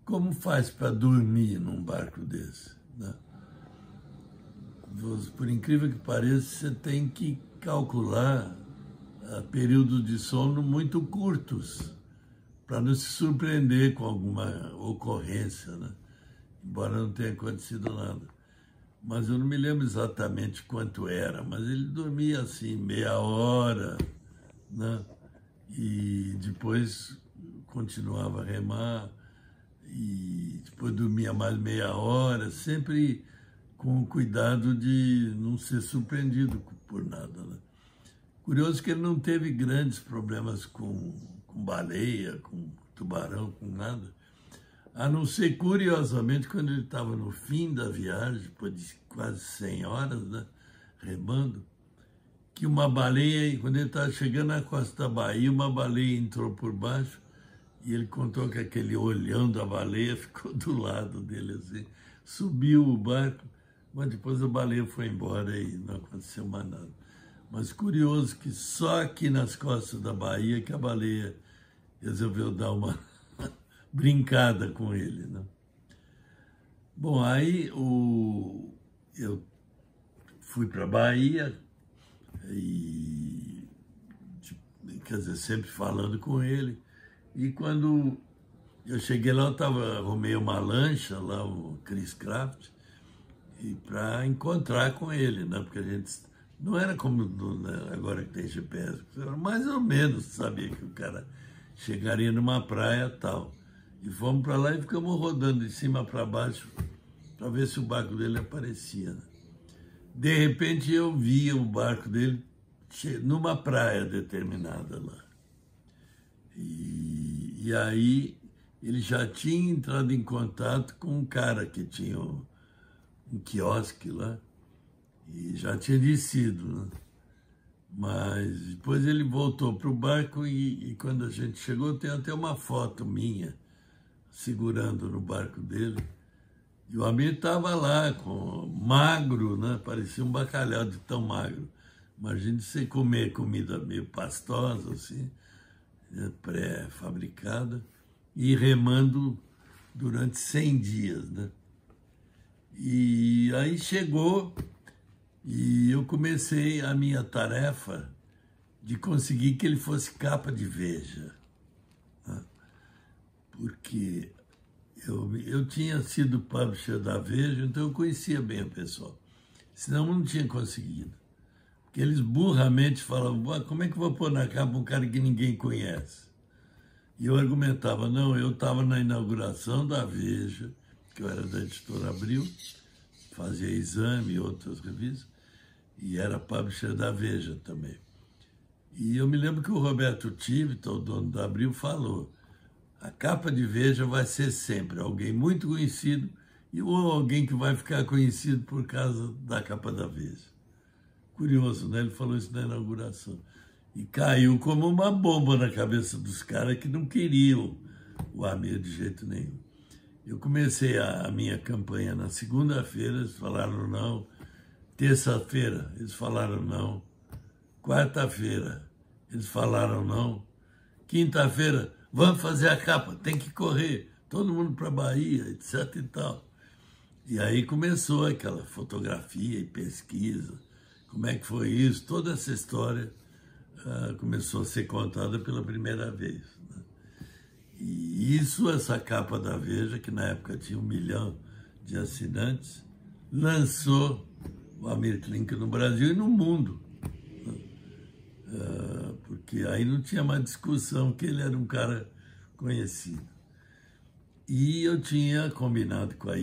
como faz para dormir num barco desse, né? Por incrível que pareça, você tem que calcular períodos de sono muito curtos para não se surpreender com alguma ocorrência, né? Embora não tenha acontecido nada. Mas eu não me lembro exatamente quanto era, mas ele dormia assim, meia hora, né? E depois continuava a remar, e depois dormia mais meia hora, sempre com o cuidado de não ser surpreendido por nada, né? Curioso que ele não teve grandes problemas com baleia, com tubarão, com nada. A não ser, curiosamente, quando ele estava no fim da viagem, depois de quase 100 horas, né, remando, que uma baleia, quando ele estava chegando na costa da Bahia, uma baleia entrou por baixo e ele contou que aquele olhão da baleia ficou do lado dele, assim, subiu o barco, mas depois a baleia foi embora e não aconteceu mais nada. Mas curioso que só aqui nas costas da Bahia que a baleia resolveu dar uma brincada com ele, né? Bom, aí eu fui para a Bahia e, quer dizer, sempre falando com ele. E quando eu cheguei lá, arrumei uma lancha lá, o Chris Craft, e para encontrar com ele, né? Porque a gente não era como agora que tem GPS, era mais ou menos, sabia que o cara chegaria numa praia tal. E fomos para lá e ficamos rodando de cima para baixo para ver se o barco dele aparecia, né? De repente eu via o barco dele numa praia determinada lá. E aí ele já tinha entrado em contato com um cara que tinha um quiosque lá e já tinha descido, né? Mas depois ele voltou para o barco e quando a gente chegou, tem até uma foto minha segurando no barco dele. E o Amir estava lá, magro, né? Parecia um bacalhau de tão magro. Imagine você comer comida meio pastosa, assim, né? Pré-fabricada, e remando durante 100 dias, né? E aí chegou e eu comecei a minha tarefa de conseguir que ele fosse capa de Veja, né? Porque eu tinha sido publisher da Veja, então eu conhecia bem o pessoal. Senão eu não tinha conseguido. Porque eles burramente falavam, como é que eu vou pôr na capa um cara que ninguém conhece? E eu argumentava, não, eu estava na inauguração da Veja, que eu era da Editora Abril, fazia Exame e outras revistas, e era publisher da Veja também. E eu me lembro que o Roberto Tivita, o dono da Abril, falou, a capa de Veja vai ser sempre alguém muito conhecido ou alguém que vai ficar conhecido por causa da capa da Veja. Curioso, né? Ele falou isso na inauguração. E caiu como uma bomba na cabeça dos caras que não queriam o Amir de jeito nenhum. Eu comecei a minha campanha na segunda-feira, eles falaram não. Terça-feira, eles falaram não. Quarta-feira, eles falaram não. Quinta-feira, vamos fazer a capa, tem que correr, todo mundo para a Bahia, etc e tal. E aí começou aquela fotografia e pesquisa, como é que foi isso, toda essa história começou a ser contada pela primeira vez, né? E isso, essa capa da Veja, que na época tinha 1 milhão de assinantes, lançou o Amir Klink no Brasil e no mundo, porque aí não tinha mais discussão que ele era um cara conhecido. E eu tinha combinado com a